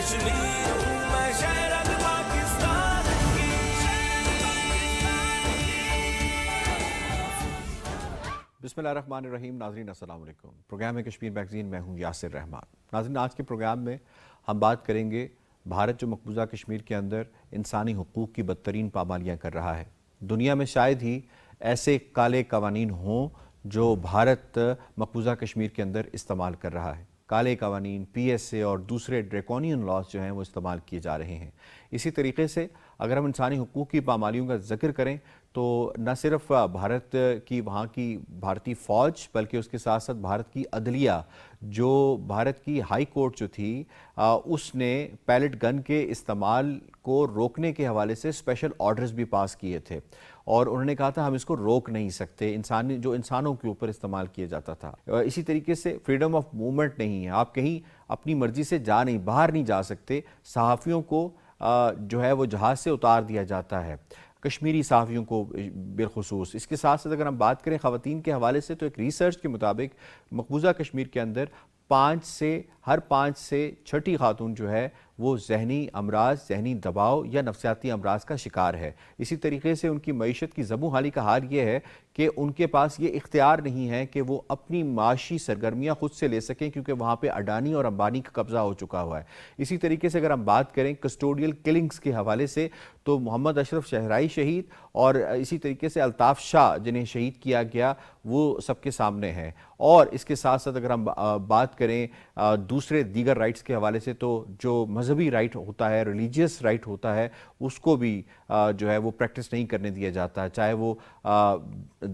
कश्मीर हूँ मैं शहर पाकिस्तान की। बिस्मिल्लाहिर्रहमानिर्रहीम। नाज़रीन अस्सलाम वालेकुम। प्रोग्राम है कश्मीर मैगज़ीन, मैं हूँ यासिर रहमान। नाज़रीन, आज के प्रोग्राम में हम बात करेंगे भारत जो मकबूजा कश्मीर के अंदर इंसानी हुकूक़ की बदतरीन पामालियाँ कर रहा है। दुनिया में शायद ही ऐसे काले कवानीन हों जो भारत मकबूजा कश्मीर के अंदर इस्तेमाल कर रहा है। काले कवानीन, PSA और दूसरे ड्रैकोनियन लॉज जो हैं वो इस्तेमाल किए जा रहे हैं। इसी तरीके से अगर हम इंसानी हुकूक़ की पामालियों का ज़िक्र करें तो न सिर्फ भारत की वहाँ की भारतीय फ़ौज बल्कि उसके साथ साथ भारत की अदलिया, जो भारत की हाई कोर्ट जो थी उसने पैलेट गन के इस्तेमाल को रोकने के हवाले से स्पेशल ऑर्डर्स भी पास किए थे और उन्होंने कहा था हम इसको रोक नहीं सकते, इंसानों के ऊपर इस्तेमाल किया जाता था। इसी तरीके से फ्रीडम ऑफ मूवमेंट नहीं है, आप कहीं अपनी मर्जी से बाहर नहीं जा सकते। सहाफ़ियों को जो है वो जहाज़ से उतार दिया जाता है, कश्मीरी सहाफ़ियों को बिलखुसूस। इसके साथ साथ अगर हम बात करें ख़वातीन के हवाले से तो एक रिसर्च के मुताबिक मकबूजा कश्मीर के अंदर हर पाँच से छठी खातून जो है वो ज़हनी अमराज, ज़हनी दबाव या नफसियाती अमराज का शिकार है। इसी तरीके से उनकी मईशत की ज़बू हाली का हाल ये है कि उनके पास ये इख्तियार नहीं है कि वो अपनी माशी सरगर्मियाँ खुद से ले सकें, क्योंकि वहाँ पे अडानी और अंबानी का कब्ज़ा हो चुका हुआ है। इसी तरीके से अगर हम बात करें कस्टोडियल किलिंग्स के हवाले से तो मोहम्मद अशरफ शहराई शहीद और इसी तरीके से अल्ताफ़ शाह जिन्हें शहीद किया गया वो सबके सामने है। और इसके साथ साथ अगर हम बात करें दूसरे दीगर राइट्स के हवाले से तो जो मजहबी राइट होता है, रिलीजियस राइट होता है, उसको भी जो है वो प्रैक्टिस नहीं करने दिया जाता है। चाहे वो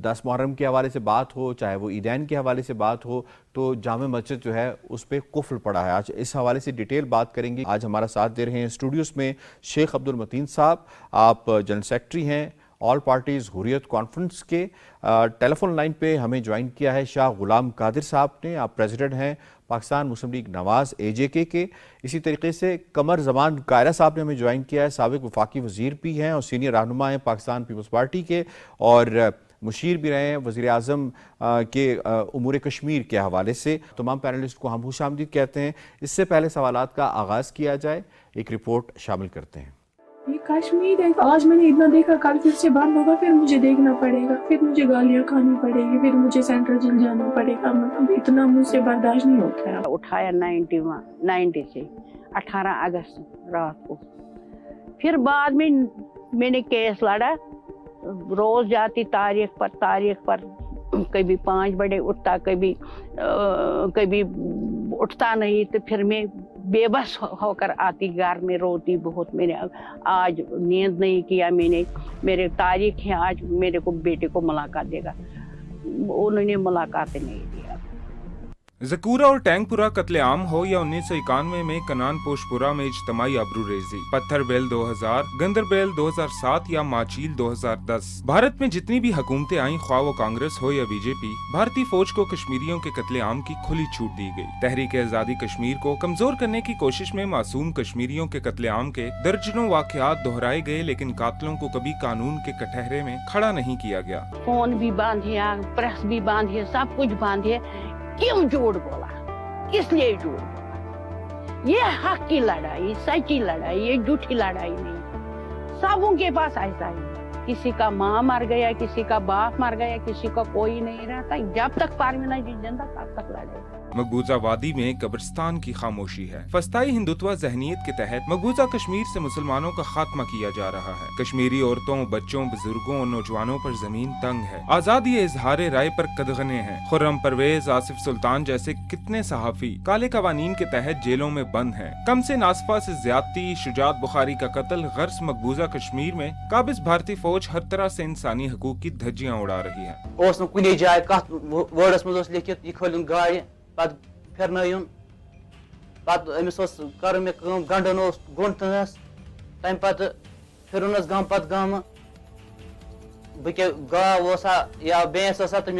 10 मुहर्रम के हवाले से बात हो, चाहे वो ईदैन के हवाले से बात हो, तो जामे मस्जिद जो है उस पर कुफ्र पड़ा है। आज इस हवाले से डिटेल बात करेंगे। आज हमारा साथ दे रहे हैं स्टूडियोज़ में शेख अब्दुल मतीन साहब, आप जनरल सेक्रेटरी हैं ऑल पार्टीज़ हुर्रियत कॉन्फ्रेंस के। टेलीफोन लाइन पे हमें ज्वाइन किया है शाह गुलाम कादिर साहब ने, आप प्रेसिडेंट हैं पाकिस्तान मुस्लिम लीग नवाज़ AJK के। इसी तरीके से कमर जमान कायरा साहब ने हमें ज्वाइन किया है, साबिक वफाकी वज़ीर भी हैं और सीनियर रहनुमा हैं पाकिस्तान पीपल्स पार्टी के और मुशीर भी रहे हैं वज़ीर आज़म के उमूर कश्मीर के हवाले से। तमाम पैनलिस्ट को हम खुशामदीद कहते हैं। इससे पहले सवालात का आगाज़ किया जाए, एक रिपोर्ट शामिल करते हैं। ये कश्मीर है, आज मैंने इतना देखा, कल फिर से बंद होगा, फिर मुझे देखना पड़ेगा, फिर मुझे गालियाँ खानी पड़ेगी, फिर मुझे सेंट्रल जेल जाना पड़ेगा। मतलब इतना मुझसे बर्दाश्त नहीं होता है। उठाया 90 से 18 अगस्त रात को, फिर बाद में मैंने केस लड़ा, रोज जाती तारीख पर कभी 5 बजे उठता, कभी उठता नहीं, तो फिर मैं बेबस होकर आती घर में, रोती बहुत। मैंने आज नींद नहीं किया, मेरे तारीख है आज मेरे को बेटे को मुलाकात देगा, उन्होंने मुलाकात नहीं दिया। ज़कूरा और टैंकपुरा कत्लेआम हो या 1991 में कनान पोशपुरा में इज्तमाई आबरूरेज़ी, पत्थर बेल 2000, गंदर बेल 2007 या माचील 2010, भारत में जितनी भी हुकूमतें आईं, ख्वाह वो कांग्रेस हो या BJP, भारतीय फौज को कश्मीरियों के कत्लेआम की खुली छूट दी गई। तहरीक आज़ादी कश्मीर को कमजोर करने की कोशिश में मासूम कश्मीरियों के कत्लेआम के दर्जनों वाक़यात दोहराए गए, लेकिन कातलों को कभी कानून के कटहरे में खड़ा नहीं किया गया। फोन भी बांधिया, प्रेस भी बांधिए, सब कुछ बांधिए। क्यों झूठ बोला, किस लिए झूठ बोला? ये हक की लड़ाई, सच्ची लड़ाई, ये झूठी लड़ाई नहीं। सबों के पास ऐसा ही, किसी का माँ मर गया, किसी का बाप मर गया, किसी का कोई नहीं रहता। जब तक परवीन जिंदा तब तक लड़ेगा। मकबूजा वादी में कब्रिस्तान की खामोशी है। फस्ताई हिंदुत्व जहनीत के तहत मकबूजा कश्मीर से मुसलमानों का खात्मा किया जा रहा है। कश्मीरी औरतों, बच्चों, बुजुर्गों और नौजवानों पर जमीन तंग है। आजादी इजहार राय पर कदगने हैं। खुर्रम परवेज, आसिफ सुल्तान जैसे कितने सहाफी काले कवानीन के तहत जेलों में बंद हैं। कम से नासफा से ज्यादती, शुजात बुखारी का कत्ल, गर्स मकबूजा कश्मीर में काबिज भारतीय फौज हर तरह से इंसानी हकूक की धज्जियां उड़ा रही है। पत फिरन पत अमिस कर मे गंडन गुंटनस तम पत फिरनस गम पत गम बह गाव या भैंस तम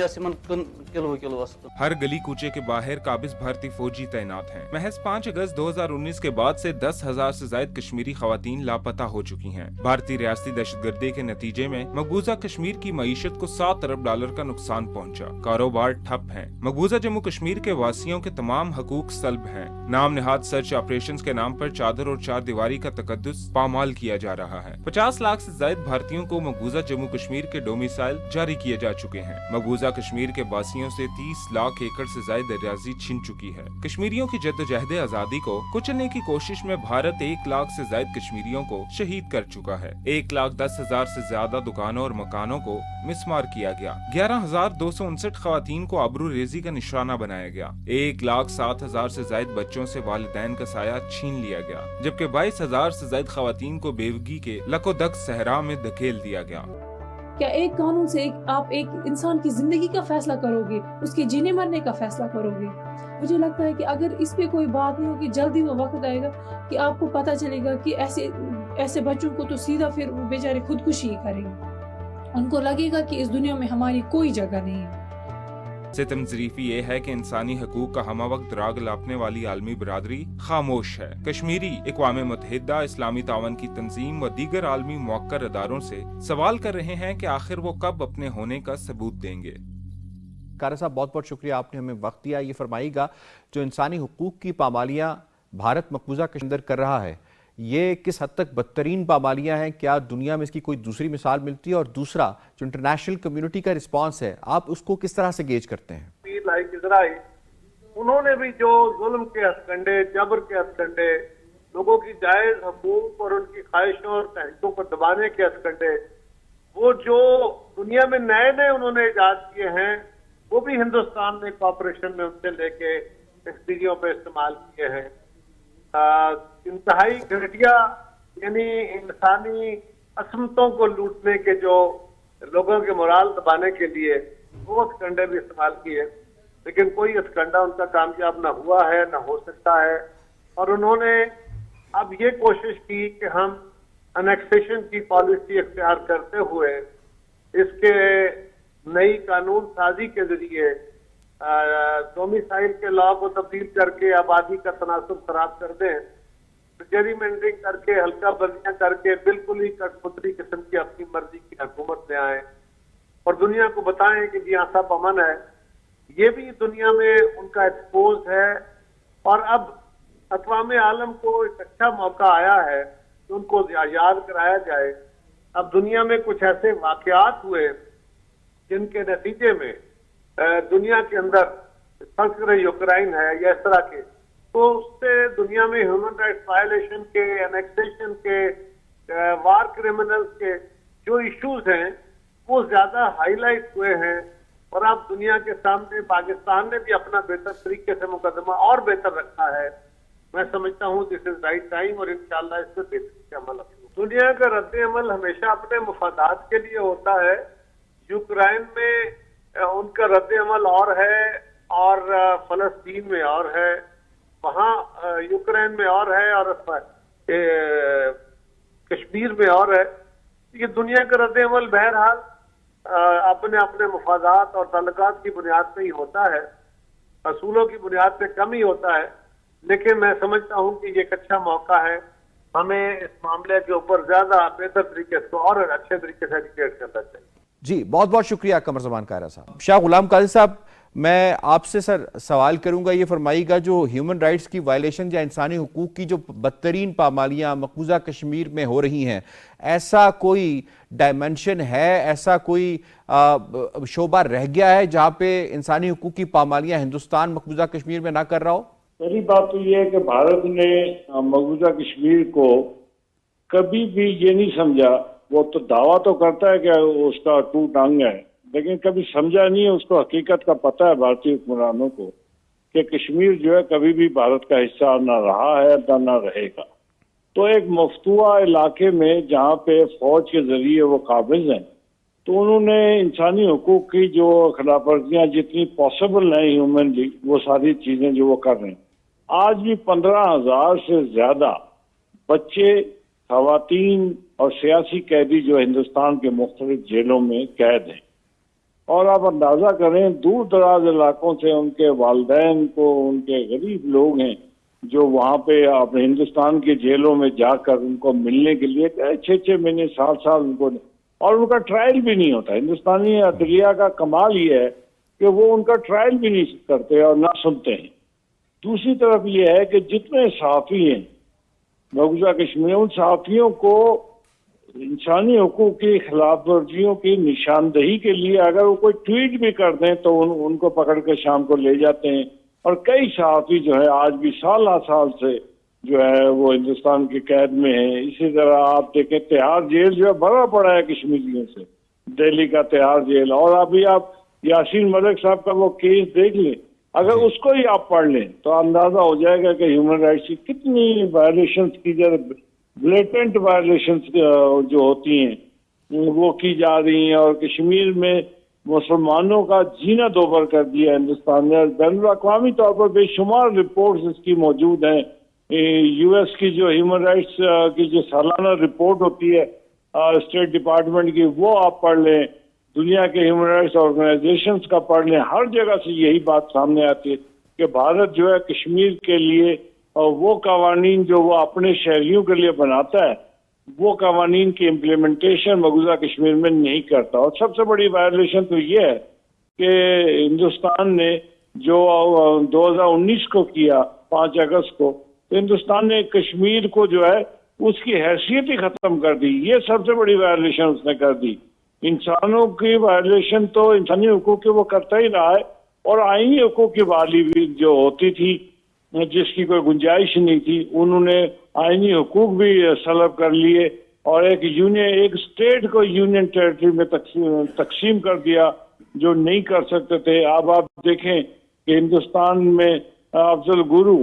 किलो हर गली कूचे के बाहर काबिज भारतीय फौजी तैनात हैं। महज 5 अगस्त 2019 के बाद से 10,000 से ज्यादा कश्मीरी खवातीन लापता हो चुकी हैं। भारतीय रियासती दहशतगर्दी के नतीजे में मकबूजा कश्मीर की मईशत को $7 अरब का नुकसान पहुंचा। कारोबार ठप हैं। मकबूजा जम्मू कश्मीर के वासियों के तमाम हकूक सल्ब हैं। नाम निहाद सर्च ऑपरेशन के नाम पर चादर और चार दीवारी का तकद्दुस पामाल किया जा रहा है। 50 लाख से ज्यादा भारतीयों को मकबूजा जम्मू कश्मीर के डोमिसाइल जारी किए जा चुके हैं। मकबूजा कश्मीर के वासियों से 30 लाख एकड़ से ज्यादा दरियाजी छिन चुकी है। कश्मीरियों की जद्दोजहद आजादी को कुचलने की कोशिश में भारत 1 लाख से ज्यादा कश्मीरियों को शहीद कर चुका है। 1,10,000 से ज्यादा दुकानों और मकानों को मिसमार किया गया। 11,259 खवातीन को आबरू रेजी का निशाना बनाया गया। 1,07,000 से ज्यादा बच्चों से वालिदैन का साया छीन लिया गया, जबकि 22,000 से ज्यादा खवातीन को बेवगी के लकोदक सहरा में धकेल दिया गया। क्या एक कानून से आप एक इंसान की जिंदगी का फैसला करोगे, उसके जीने मरने का फैसला करोगे? मुझे लगता है कि अगर इस पे कोई बात नहीं होगी, जल्दी वो वक्त आएगा कि आपको पता चलेगा कि ऐसे बच्चों को तो सीधा फिर वो बेचारे खुदकुशी ही करेंगे। उनको लगेगा कि इस दुनिया में हमारी कोई जगह नहीं है। सितम ज़रीफ़ी ये है कि इंसानी हकूक का हमा वक्त राग लापने वाली आलमी बरादरी खामोश है। कश्मीरी अक़वाम मुत्तहिदा, इस्लामी तावन की तंजीम व दीगर आलमी मौक़र अदारों से सवाल कर रहे हैं कि आखिर वो कब अपने होने का सबूत देंगे। कारी साहब, बहुत बहुत शुक्रिया, आपने हमें वक्त दिया। ये फरमाइएगा, जो इंसानी हुकूक की पामालियाँ भारत मकबूजा के अंदर कर रहा है, ये किस हद तक बदतरीन पामालियाँ हैं? क्या दुनिया में इसकी कोई दूसरी मिसाल मिलती है? और दूसरा, जो इंटरनेशनल कम्युनिटी का रिस्पांस है, आप उसको किस तरह से गेज करते हैं? इजराइल, उन्होंने भी जो जुल्म के हथकंडे, जबर के हथकंडे, लोगों की जायज हकूक और उनकी ख्वाहिशों और तहरीकों को दबाने के हथकंडे, वो जो दुनिया में नए नए उन्होंने ईजाद किए हैं, वो भी हिंदुस्तान ने कॉपरेशन में उनसे लेके चीजों पे इस्तेमाल किए हैं। इंतहाई घटिया, यानी इंसानी असमतों को लूटने के, जो लोगों के मोराल दबाने के लिए वो हथकंडे भी इस्तेमाल किए, लेकिन कोई हथकंडा उनका कामयाब ना हुआ है, ना हो सकता है। और उन्होंने अब ये कोशिश की कि हम अनेक्सेशन की पॉलिसी इख्तियार करते हुए इसके नई कानून साजी के जरिए डोमिसाइल के लॉ को तब्दील करके आबादी का तनासुब खराब कर दें, जेरीमेंडरिंग करके, हल्का बंदियां करके, बिल्कुल ही कठपुतली किस्म की अपनी मर्जी की हुकूमत ले आए और दुनिया को बताएं कि जी सब अमन है। ये भी दुनिया में उनका एक्सपोज है। और अब अक़वाम आलम को एक अच्छा मौका आया है कि उनको याद कराया जाए। अब दुनिया में कुछ ऐसे वाक़यात हुए जिनके नतीजे में दुनिया के अंदर फर्क यूक्रेन है या इस तरह के, तो उससे दुनिया में ह्यूमन राइट्स वायलेशन के, एनेक्सेशन के, वार क्रिमिनल्स के जो इश्यूज हैं वो ज्यादा हाईलाइट हुए हैं। और अब दुनिया के सामने पाकिस्तान ने भी अपना बेहतर तरीके से मुकदमा और बेहतर रखा है। मैं समझता हूँ दिस इज राइट टाइम और इंशाल्लाह इस पर बेहतर अमल होगा। दुनिया का रद्द अमल हमेशा अपने मुफादात के लिए होता है। यूक्रेन में उनका रद्द अमल और है और फलस्तीन में और है, वहाँ यूक्रेन में और है और कश्मीर में और है। ये दुनिया का रद्द अमल बहरहाल अपने अपने मुफादात और ताल्लुकात की बुनियाद पे ही होता है, असूलों की बुनियाद पे कम ही होता है। लेकिन मैं समझता हूँ कि ये एक अच्छा मौका है, हमें इस मामले के ऊपर ज्यादा बेहतर तरीके से और अच्छे तरीके से एजुकेट करना चाहिए। जी, बहुत बहुत शुक्रिया कमर ज़मान कायरा साहब। शाह गुलाम काजी साहब, मैं आपसे सर सवाल करूंगा, ये फरमाइएगा, जो ह्यूमन राइट्स की वायलेशन या इंसानी हुकूक की जो बदतरीन पामालियाँ मकबूजा कश्मीर में हो रही हैं, ऐसा कोई डायमेंशन है, ऐसा कोई शोबा रह गया है जहाँ पे इंसानी हुकूक की पामालियाँ हिंदुस्तान मकबूजा कश्मीर में ना कर रहा हो? पहली बात तो ये है कि भारत ने मकबूजा कश्मीर को कभी भी ये नहीं समझा, वो तो दावा तो करता है कि उसका टूट अंग है, लेकिन कभी समझा नहीं है, उसको हकीकत का पता है भारतीय हुक्मरानों को कि कश्मीर जो है कभी भी भारत का हिस्सा न रहा है न रहेगा। तो एक मफतूआ इलाके में जहाँ पे फौज के जरिए वो काबिज हैं, तो उन्होंने इंसानी हुकूक की जो खिलाफ वर्जियाँ जितनी पॉसिबल हैं ह्यूमनली, वो सारी चीजें जो वो कर रहे हैं। आज भी 15,000 से ज्यादा बच्चे, खवातीन और सियासी कैदी जो हिंदुस्तान के मुख्तलिफ जेलों में कैद हैं। اور آپ اندازہ کریں دور دراز علاقوں سے ان کے والدین کو، ان کے غریب لوگ ہیں جو وہاں پہ اپنے ہندوستان کی جیلوں میں جا کر ان کو ملنے کے لیے 6 مہینے 7 سال ان کو، اور ان کا ٹرائل بھی نہیں ہوتا. ہندوستانی عدلیہ کا کمال یہ ہے کہ وہ ان کا ٹرائل بھی نہیں کرتے اور نہ سنتے ہیں. دوسری طرف یہ ہے کہ جتنے صحافی ہیں مقبوضہ کشمیر، ان صحافیوں کو انسانی حقوق کی خلاف ورزیوں کی نشاندہی کے لیے اگر وہ کوئی ٹویٹ بھی کر دیں تو ان کو پکڑ کے شام کو لے جاتے ہیں. اور کئی صحافی جو ہے آج بھی سال سے جو ہے وہ ہندوستان کی قید میں ہیں. اسی طرح آپ دیکھیں تہاڑ جیل جو ہے بھرا پڑا ہے کشمیریوں سے، دہلی کا تہاڑ جیل. اور ابھی آپ یاسین ملک صاحب کا وہ کیس دیکھ لیں، اگر اس کو ہی آپ پڑھ لیں تو اندازہ ہو جائے گا کہ ہیومن رائٹس کی کتنی وائلیشنس کی بلیٹنٹ وائلیشنس جو ہوتی ہیں وہ کی جا رہی ہیں. اور کشمیر میں مسلمانوں کا جینا دوبر کر دیا ہندوستان نے. بین الاقوامی طور پر بے شمار رپورٹس اس کی موجود ہیں. یو ایس کی جو ہیومن رائٹس کی جو سالانہ رپورٹ ہوتی ہے اسٹیٹ ڈپارٹمنٹ کی، وہ آپ پڑھ لیں، دنیا کے ہیومن رائٹس آرگنائزیشنز کا پڑھ لیں، ہر جگہ سے یہی بات سامنے آتی ہے کہ بھارت جو ہے کشمیر کے لیے وہ قوانین جو وہ اپنے شہریوں کے لیے بناتا ہے وہ قوانین کی امپلیمنٹیشن مقبوضہ کشمیر میں نہیں کرتا. اور سب سے بڑی وائلیشن تو یہ ہے کہ ہندوستان نے جو 2019 کو کیا 5 اگست کو، تو ہندوستان نے کشمیر کو جو ہے اس کی حیثیت ہی ختم کر دی. یہ سب سے بڑی وائلیشن اس نے کر دی. انسانوں کی وائلیشن تو انسانی حقوق کی وہ کرتا ہی رہا ہے، اور آئینی حقوق کی بحالی بھی جو ہوتی تھی جس کی کوئی گنجائش نہیں تھی، انہوں نے آئینی حقوق بھی سلب کر لیے اور ایک اسٹیٹ کو یونین ٹیریٹری میں تقسیم کر دیا جو نہیں کر سکتے تھے. اب آپ دیکھیں کہ ہندوستان میں افضل گرو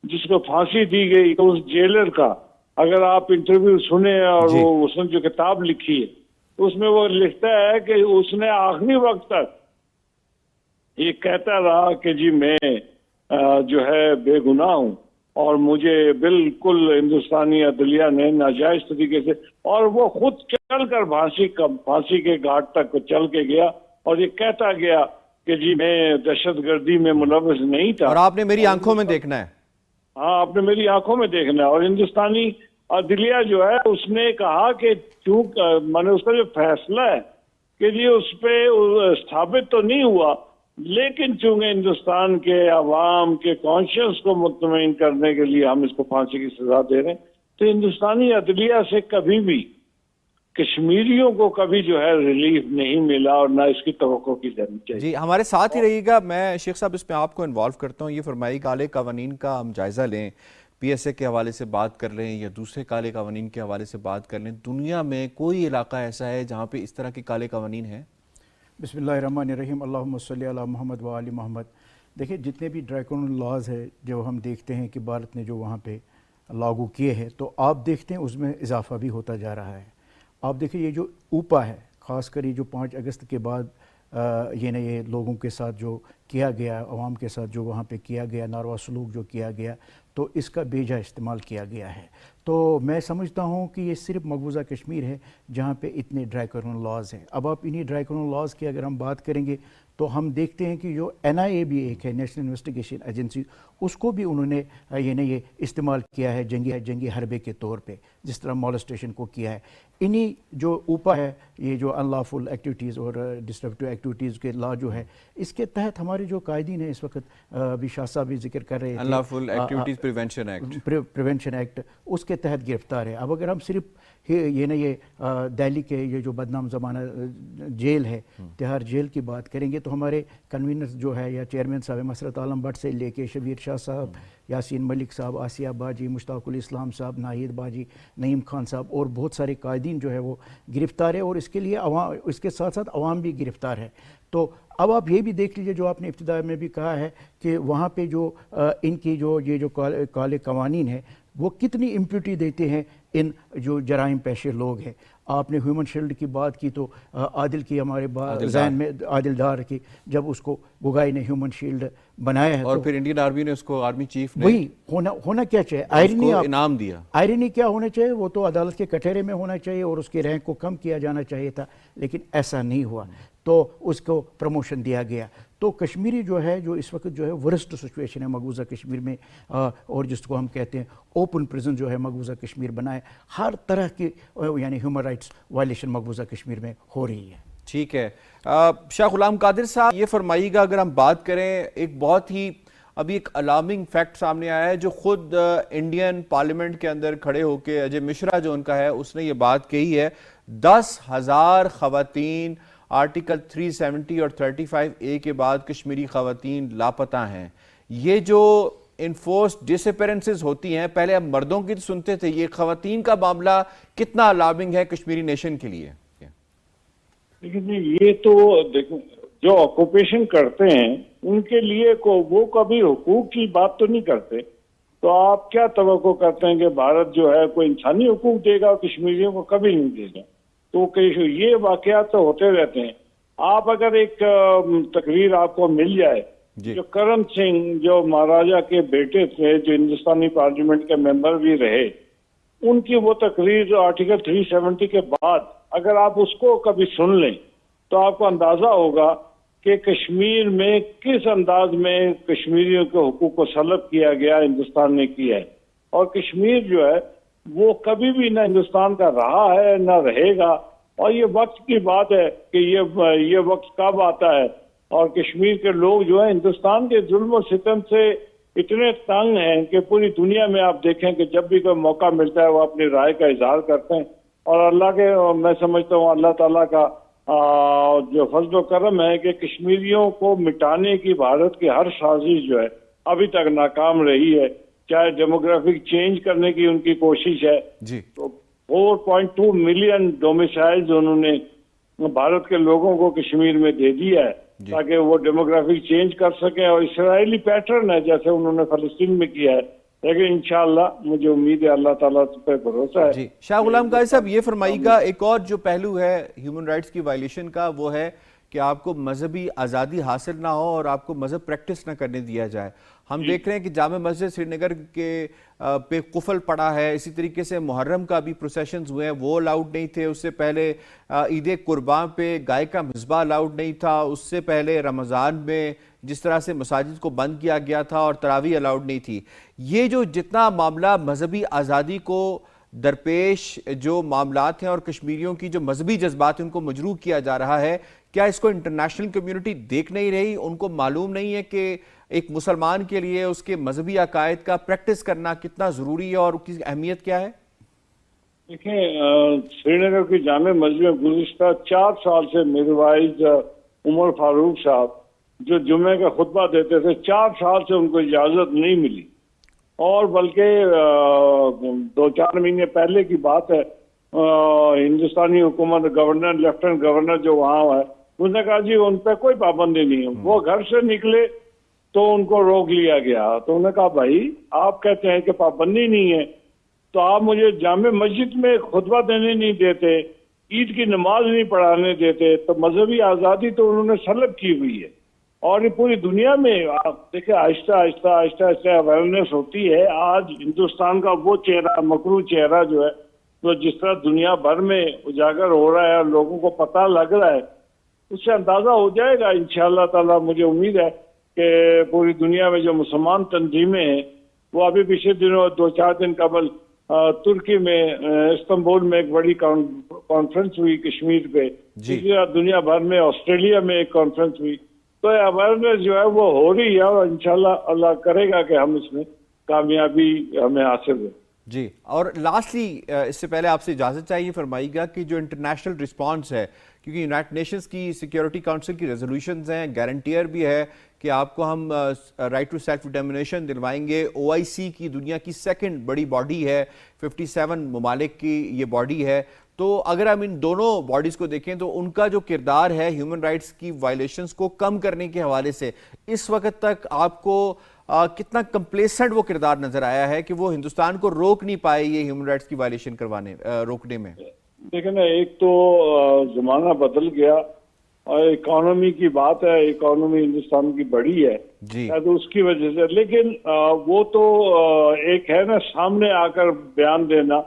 جس کو پھانسی دی گئی، تو اس جیلر کا اگر آپ انٹرویو سنیں اور وہ اس نے جو کتاب لکھی ہے اس میں وہ لکھتا ہے کہ اس نے آخری وقت تک یہ کہتا رہا کہ جی میں جو ہے بے گناہ ہوں اور مجھے بالکل ہندوستانی عدلیہ نے ناجائز طریقے سے، اور وہ خود چل کر پھانسی کے گھاٹ تک چل کے گیا اور یہ کہتا گیا کہ جی میں دہشت گردی میں ملوث نہیں تھا. اور آپ نے میری آنکھوں میں دیکھنا ہے. ہاں، آپ نے میری آنکھوں میں دیکھنا ہے. اور ہندوستانی عدلیہ جو ہے اس نے کہا کہ چونکہ میں نے اس کا جو فیصلہ ہے کہ جی اس پہ ثابت تو نہیں ہوا، لیکن چونکہ ہندوستان کے عوام کے کانشنس کو مطمئن کرنے کے لیے ہم اس کو پھانسی کی سزا دے رہے ہیں. تو ہندوستانی عدلیہ سے کبھی بھی کشمیریوں کو کبھی جو ہے ریلیف نہیں ملا اور نہ اس کی توقع کی جانی چاہیے. جی ہمارے ساتھ ہی رہیے گا. میں شیخ صاحب اس میں آپ کو انوالو کرتا ہوں. یہ فرمائی کالے قوانین کا ہم جائزہ لیں، پی ایس اے کے حوالے سے بات کر لیں یا دوسرے کالے قوانین کے حوالے سے بات کر لیں، دنیا میں کوئی علاقہ ایسا ہے جہاں پہ اس طرح کے کالے قوانین ہیں؟ بسم اللہ الرحمن الرحیم. اللہم صلی علی محمد و آل محمد. دیکھیں جتنے بھی ڈریکون لاز ہے جو ہم دیکھتے ہیں کہ بھارت نے جو وہاں پہ لاگو کیے ہیں، تو آپ دیکھتے ہیں اس میں اضافہ بھی ہوتا جا رہا ہے. آپ دیکھیں یہ جو اوپا ہے، خاص کر یہ جو 5 اگست کے بعد یہ لوگوں کے ساتھ جو کیا گیا، عوام کے ساتھ جو وہاں پہ کیا گیا، ناروا سلوک جو کیا گیا، تو اس کا بیجا استعمال کیا گیا ہے. تو میں سمجھتا ہوں کہ یہ صرف مقبوضہ کشمیر ہے جہاں پہ اتنے ڈریکون لاز ہیں. اب آپ انہی ڈریکون لاز کی اگر ہم بات کریں گے تو ہم دیکھتے ہیں کہ جو NIA بھی ایک ہے، نیشنل انویسٹیگیشن ایجنسی، اس کو بھی انہوں نے یہ استعمال کیا ہے جنگی حربے کے طور پہ، جس طرح مالسٹیشن کو کیا ہے. انہی جو اوپا ہے، یہ جو انلافل ایکٹیویٹیز اور ڈسٹرپٹیو ایکٹیویٹیز کے لا جو ہے، اس کے تحت ہمارے جو قائدین ہیں اس وقت بھی شاہ صاحب بھی ذکر کر رہے تھے، انلافل ایکٹیویٹیز پریونشن ایکٹ اس کے تحت گرفتار ہے. اب اگر ہم صرف یہ دہلی کے یہ جو بدنام زمانہ جیل ہے، تہاڑ جیل کی بات کریں گے تو ہمارے کنوینر جو ہے یا چیئرمین صاحب مسرت عالم بٹ سے لے کے شبیر شاہ صاحب، یاسین ملک صاحب، آسیہ باجی، مشتاق الاسلام صاحب، ناہید باجی، نعیم خان صاحب اور بہت سارے قائدین جو ہے وہ گرفتار ہے. اور اس کے لیے اس کے ساتھ ساتھ عوام بھی گرفتار ہے. تو اب آپ یہ بھی دیکھ لیجئے جو آپ نے ابتدا میں بھی کہا ہے کہ وہاں پہ جو ان کی یہ جو کالے قوانین ہیں وہ کتنی امپیونٹی دیتے ہیں ان جو جرائم پیشے لوگ ہیں. آپ نے ہیومن شیلڈ کی بات کی تو عادل کی ہمارے ذہن میں عادل ڈار کی، جب اس کو گوگائی نے ہیومن شیلڈ بنایا ہے اور پھر انڈین آرمی نے اس کو، آرمی چیف نے وہی ہونا کیا چاہیے، آئرنی انعام دیا. آئرنی کیا ہونا چاہیے، وہ تو عدالت کے کٹہرے میں ہونا چاہیے اور اس کے رینک کو کم کیا جانا چاہیے تھا، لیکن ایسا نہیں ہوا. تو اس کو پروموشن دیا گیا. تو کشمیری جو ہے جو اس وقت جو ہے ورسٹ سچویشن ہے مقبوضہ کشمیر میں, اور جس کو ہم کہتے ہیں اوپن پریزن جو ہے مقبوضہ کشمیر بنا ہے. ہر طرح کی یعنی ہیومن رائٹس وائلیشن مقبوضہ کشمیر میں ہو رہی ہے. ٹھیک ہے. شاہ غلام قادر صاحب یہ فرمائیے گا, اگر ہم بات کریں, ایک بہت ہی ابھی ایک الارمنگ فیکٹ سامنے آیا ہے جو خود انڈین پارلیمنٹ کے اندر کھڑے ہو کے اجے مشرا جو ان کا ہے اس نے یہ بات کہی ہے, 10,000 خواتین آرٹیکل 370 اور 35A کے بعد کشمیری خواتین لاپتہ ہیں. یہ جو انفورسڈ ڈس اپیرنسز ہوتی ہیں, پہلے ہم مردوں کی سنتے تھے, یہ خواتین کا معاملہ کتنا الارمنگ ہے کشمیری نیشن کے لیے؟ لیکن یہ تو دیکھیں جو آکوپیشن کرتے ہیں ان کے لیے وہ کبھی حقوق کی بات تو نہیں کرتے, تو آپ کیا توقع کرتے ہیں کہ بھارت جو ہے کوئی انسانی حقوق دے گا؟ کشمیریوں کو کبھی نہیں دے گا. تو یہ واقعات تو ہوتے رہتے ہیں. آپ اگر ایک تقریر آپ کو مل جائے, جو کرن سنگھ جو مہاراجا کے بیٹے تھے جو ہندوستانی پارلیمنٹ کے ممبر بھی رہے, ان کی وہ تقریر آرٹیکل 370 کے بعد اگر آپ اس کو کبھی سن لیں تو آپ کو اندازہ ہوگا کہ کشمیر میں کس انداز میں کشمیریوں کے حقوق کو سلب کیا گیا ہندوستان نے کیا ہے. اور کشمیر جو ہے وہ کبھی بھی نہ ہندوستان کا رہا ہے نہ رہے گا, اور یہ وقت کی بات ہے کہ یہ وقت کب آتا ہے. اور کشمیر کے لوگ جو ہیں ہندوستان کے ظلم و ستم سے اتنے تنگ ہیں کہ پوری دنیا میں آپ دیکھیں کہ جب بھی کوئی موقع ملتا ہے وہ اپنی رائے کا اظہار کرتے ہیں. اور اللہ کے میں سمجھتا ہوں اللہ تعالیٰ کا جو فضل و کرم ہے کہ کشمیریوں کو مٹانے کی بھارت کی ہر سازش جو ہے ابھی تک ناکام رہی ہے. چاہے ڈیموگرافک چینج کرنے کی ان کی کوشش ہے, تو 4.2 ملین ڈومیسائلز انہوں نے بھارت کے لوگوں کو کشمیر میں دے دیا ہے تاکہ وہ ڈیموگرافک چینج کر سکیں, اور اسرائیلی پیٹرن ہے جیسے انہوں نے فلسطین میں کیا ہے. لیکن انشاءاللہ مجھے امید ہے, اللہ تعالیٰ پہ بھروسہ ہے. جی شاہ غلام قادر صاحب یہ فرمائیے گا, ایک اور جو پہلو ہے ہیومن رائٹس کی وائلیشن کا وہ ہے کہ آپ کو مذہبی آزادی حاصل نہ ہو اور آپ کو مذہب پریکٹس نہ کرنے دیا جائے. ہم دیکھ رہے ہیں کہ جامع مسجد سری نگر کے پہ قفل پڑا ہے, اسی طریقے سے محرم کا بھی پروسیشنز ہوئے ہیں وہ الاؤڈ نہیں تھے, اس سے پہلے عید قربان پہ گائے کا مذبح الاؤڈ نہیں تھا, اس سے پہلے رمضان میں جس طرح سے مساجد کو بند کیا گیا تھا اور تراویح الاؤڈ نہیں تھی. یہ جو جتنا معاملہ مذہبی آزادی کو درپیش جو معاملات ہیں اور کشمیریوں کی جو مذہبی جذبات ہیں ان کو مجروح کیا جا رہا ہے, کیا اس کو انٹرنیشنل کمیونٹی دیکھ نہیں رہی؟ ان کو معلوم نہیں ہے کہ ایک مسلمان کے لیے اس کے مذہبی عقائد کا پریکٹس کرنا کتنا ضروری ہے اور اس کی اہمیت کیا ہے؟ دیکھیں سری نگر کی جامع مسجد میں گزشتہ 4 سال سے میرے وائز عمر فاروق صاحب جو جمعے کا خطبہ دیتے تھے, 4 سال سے ان کو اجازت نہیں ملی. اور بلکہ 2-4 مہینے پہلے کی بات ہے, ہندوستانی حکومت گورنر لیفٹیننٹ گورنر جو وہاں ہے اس نے کہا جی ان پہ کوئی پابندی نہیں ہے. وہ گھر سے نکلے تو ان کو روک لیا گیا. تو انہوں نے کہا بھائی آپ کہتے ہیں کہ پابندی نہیں ہے تو آپ مجھے جامع مسجد میں خطبہ دینے نہیں دیتے, عید کی نماز نہیں پڑھانے دیتے, تو مذہبی آزادی تو انہوں نے سلب کی ہوئی ہے. اور یہ پوری دنیا میں آپ دیکھیں آہستہ آہستہ اویئرنیس ہوتی ہے. آج ہندوستان کا وہ چہرہ مکروہ چہرہ جو ہے تو جس طرح دنیا بھر میں اجاگر ہو رہا ہے اور لوگوں کو پتہ لگ رہا ہے, اس سے اندازہ ہو جائے گا انشاءاللہ تعالیٰ. مجھے امید ہے کہ پوری دنیا میں جو مسلمان تنظیمیں ہیں وہ ابھی پچھلے دنوں 2-4 دن قبل ترکی میں استنبول میں ایک بڑی کانفرنس ہوئی کشمیر پہ, دنیا بھر میں آسٹریلیا میں ایک کانفرنس ہوئی. تو اویئرنیس جو ہے وہ ہو رہی ہے اور انشاءاللہ اللہ کرے گا کہ ہم اس میں کامیابی ہمیں حاصل ہو. جی اور لاسٹلی اس سے پہلے آپ سے اجازت چاہیے, فرمائیے گا کہ جو انٹرنیشنل رسپانس ہے, کیونکہ یونائٹڈ نیشنز کی سیکیورٹی کاؤنسل کی ریزولوشنز ہیں, گارنٹیئر بھی ہے کہ آپ کو ہم رائٹ ٹو سیلف ڈٹرمنیشن دلوائیں گے. OIC کی دنیا کی 2nd بڑی باڈی ہے, 57 ممالک کی یہ باڈی ہے. تو اگر ہم ان دونوں باڈیز کو دیکھیں تو ان کا جو کردار ہے ہیومن رائٹس کی وائلیشنز کو کم کرنے کے حوالے سے اس وقت تک آپ کو کتنا کمپلیسنٹ وہ کردار نظر آیا ہے کہ وہ ہندوستان کو روک نہیں پائے یہ ہیومن رائٹس کی وائلیشن روکنے میں؟ دیکھیں نا, ایک تو زمانہ بدل گیا اور اکانومی کی بات ہے, اکانومی ہندوستان کی بڑی ہے تو اس کی وجہ سے, لیکن وہ تو ایک ہے نا سامنے آ کر بیان دینا,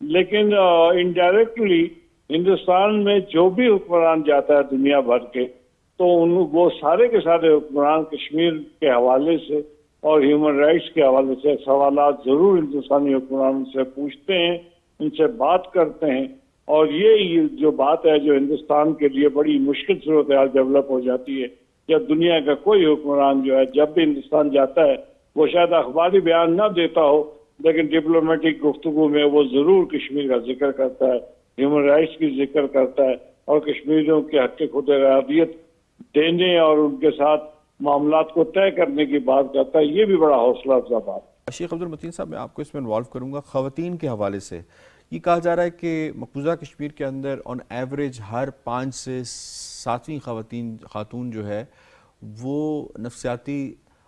لیکن انڈائریکٹلی हिंदुस्तान में जो भी हुक्मरान जाता है दुनिया भर के, तो वो सारे के सारे हुक्मरान कश्मीर के हवाले से और ह्यूमन राइट्स के हवाले से सवालात जरूर हिंदुस्तानी हुक्मरान से पूछते हैं, उनसे बात करते हैं। और ये जो बात है जो हिंदुस्तान के लिए बड़ी मुश्किल सूरत हाल डेवलप हो जाती है, जब दुनिया का कोई हुक्मरान जो है जब भी हिंदुस्तान जाता है, वो शायद अखबारी बयान ना देता हो, लेकिन डिप्लोमेटिक गुफ्तगू में वो जरूर कश्मीर का जिक्र करता है, ह्यूमन राइट्स की जिक्र करता है और कश्मीरियों के हक खुद इरादियत देने और उनके साथ मामलात को तय करने की बात करता है। ये भी बड़ा हौसला अफजा बात है। शेख अब्दुल मतीन साहब, मैं आपको इसमें इन्वॉल्व करूंगा। ख़वातीन के हवाले से ये कहा जा रहा है कि मकबूजा कश्मीर के अंदर ऑन एवरेज हर 5 से 7वीं खातून जो है वो नफसियाती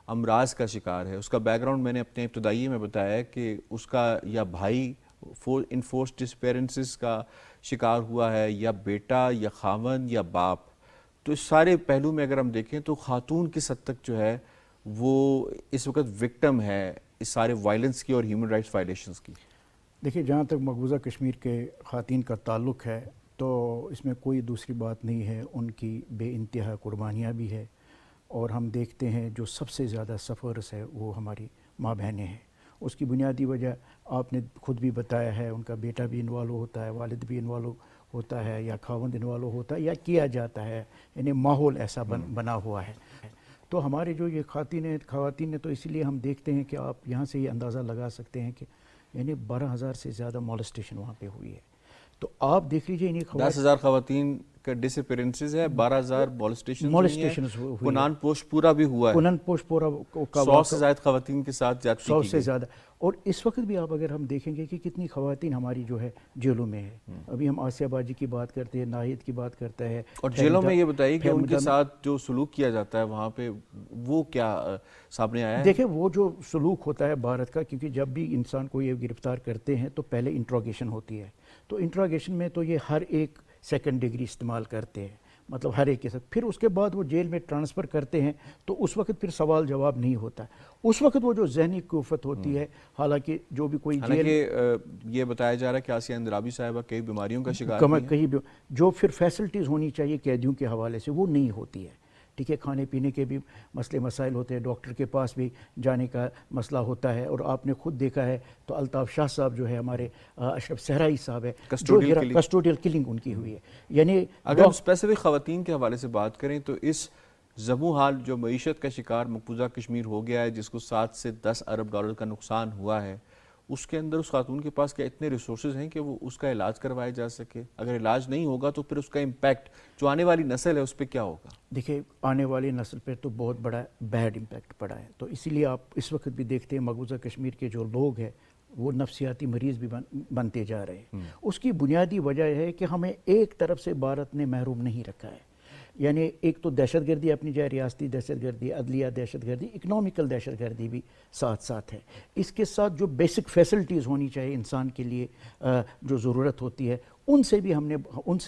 अमराज का शिकार है। उसका बैकग्राउंड मैंने अपने इब्तदाई में बताया है कि उसका या भाई इनफोर्स डिसपेरेंसेस का शिकार हुआ है, या बेटा, या खावन, या बाप। तो इस सारे पहलू में अगर हम देखें तो खातून किस हद तक जो है वो इस वक्त विक्टिम है इस सारे वायलेंस की और ह्यूमन राइट्स वायलेशंस की। देखिए, जहाँ तक मकबूजा कश्मीर के ख़वातीन का ताल्लुक़ है तो इसमें कोई दूसरी बात नहीं है, उनकी बेइंतहा कुर्बानियाँ भी है। और हम देखते हैं जो सबसे ज़्यादा सफ़र्स है वो हमारी माँ बहनें हैं। उसकी बुनियादी वजह आपने खुद भी बताया है, उनका बेटा भी इन्वॉल्व होता है, वालिद भी इन्वॉल्व होता है, या खावंद इन्वॉल्व होता है, या किया जाता है, यानी माहौल ऐसा बना हुआ है। तो हमारे जो ये ख़वातीन हैं तो इसीलिए हम देखते हैं कि आप यहाँ से ये अंदाज़ा लगा सकते हैं कि यानी 12,000 से ज़्यादा मॉलेस्टेशन वहाँ पे हुई है। तो आप देख लीजिए इन्हीं 10,000 ख़वातीन का डिसअपीयरेंसेस है, 12,000 मॉलेस्टेशन हुई। कुनान पोशपुरा भी हुआ है, कुनान पोशपुरा का 100 से ज़्यादा ख़वातीन के साथ ज्यादती 100 की से गई। ज़्यादा। और इस वक्त भी आप अगर हम देखेंगे कि कितनी ख़वातीन हमारी जो है जेलों में है। अभी हम आसिया बाजी की बात करते हैं, नाहिद की बात करते हैं। और जेलों में ये बताइए कि उनके साथ जो सलूक किया जाता है वहाँ पे वो क्या सामने आया है? देखिए, वो जो सलूक होता है भारत का, क्योंकि जब भी इंसान को ये गिरफ्तार करते हैं तो पहले इंट्रोगेशन होती है। तो इंट्रोगेशन में तो ये हर एक सेकंड डिग्री इस्तेमाल करते हैं, मतलब हर एक के साथ। फिर उसके बाद वो जेल में ट्रांसफ़र करते हैं तो उस वक्त फिर सवाल जवाब नहीं होता है। उस वक्त वो जो ज़हनी कुफ़्वत होती है, हालांकि जो भी कोई जेल ये बताया जा रहा है कि आसिया अंद्राबी साहिबा कई बीमारियों का शिकार भी हैं। कहीं भी जो फिर फैसिलिटीज़ होनी चाहिए कैदियों के हवाले से वो नहीं होती है। ठीक है, खाने पीने के भी मसले मसाइल होते हैं, डॉक्टर के पास भी जाने का मसला होता है। और आपने खुद देखा है तो अल्ताफ़ शाह साहब जो है हमारे अशरफ सहराई साहब है, कस्टोडियल किलिंग उनकी हुई है। यानी अगर हम स्पेसिफिक ख़वातीन के हवाले से बात करें तो इस ज़मू हाल जो मईशत का शिकार मकबूजा कश्मीर हो गया है, जिसको 7 से 10 अरब डॉलर का नुकसान हुआ है, उसके अंदर उस खातून के पास क्या इतने रिसोर्सेज हैं कि वो उसका इलाज करवाया जा सके? अगर इलाज नहीं होगा तो फिर उसका इम्पैक्ट जो आने वाली नस्ल है उस पर क्या होगा? देखिए, आने वाली नस्ल पर तो बहुत बड़ा बैड इम्पैक्ट पड़ा है। तो इसीलिए आप इस वक्त भी देखते हैं मकबूजा कश्मीर के जो लोग हैं वो नफसियाती मरीज़ भी बनते जा रहे हैं। उसकी बुनियादी वजह है कि हमें एक तरफ से भारत ने महरूम नहीं रखा है। यानी एक तो दहशतगर्दी अपनी जगह, रियासती दहशतगर्दी, अदलिया दहशतगर्दी, इकनॉमिकल दहशतगर्दी भी साथ साथ है। इसके साथ जो बेसिक फैसिलिटीज़ होनी चाहिए इंसान के लिए जो ज़रूरत होती है उनसे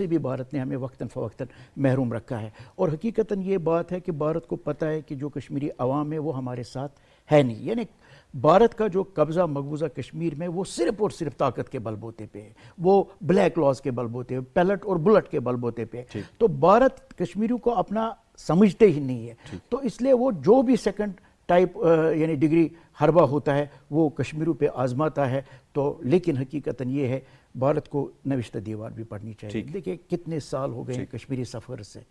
भी भारत ने हमें वक्तन फ़वक्तन महरूम रखा है। और हकीकतन ये बात है कि भारत को पता है कि जो कश्मीरी अवाम है वो हमारे साथ है नहीं। यानी भारत का जो कब्ज़ा मकबूजा कश्मीर में वो सिर्फ़ और सिर्फ ताकत के बलबूते पे है, वो ब्लैक लॉज के बलबूते पे, पैलेट और बुलेट के बलबूते पे। तो भारत कश्मीरियों को अपना समझते ही नहीं है। तो इसलिए वो जो भी सेकंड टाइप यानी डिग्री हरबा होता है वो कश्मीरियों पे आजमाता है। तो लेकिन हकीकतन ये है भारत को नविश्त दीवार भी पढ़नी चाहिए। देखिए कितने साल हो गए कश्मीरी सफ़र से,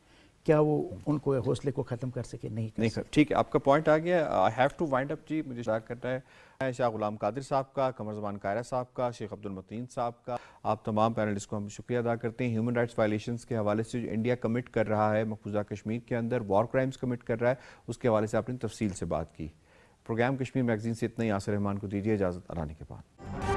क्या वो उनको हौसले को ख़त्म कर सके? नहीं कर। ठीक है, आपका पॉइंट आ गया। I have to wind up जी। मुझे स्टार्ट करना है शाह गुलाम कादिर साहब का, कमर ज़मान कायरा साहब का, शेख अब्दुल मतीन साहब का। आप तमाम पैनलिस्ट को हम शुक्रिया अदा करते हैं। ह्यूमन राइट्स वायलेशंस के हवाले से जो इंडिया कमिट कर रहा है मकबूजा कश्मीर के अंदर, वॉर क्राइम्स कमिट कर रहा है, उसके हवाले से आपने तफसील से बात की। प्रोग्राम कश्मीर मैगजीन से इतना ही। यासिर रहमान को दीजिए इजाज़त। आने के बाद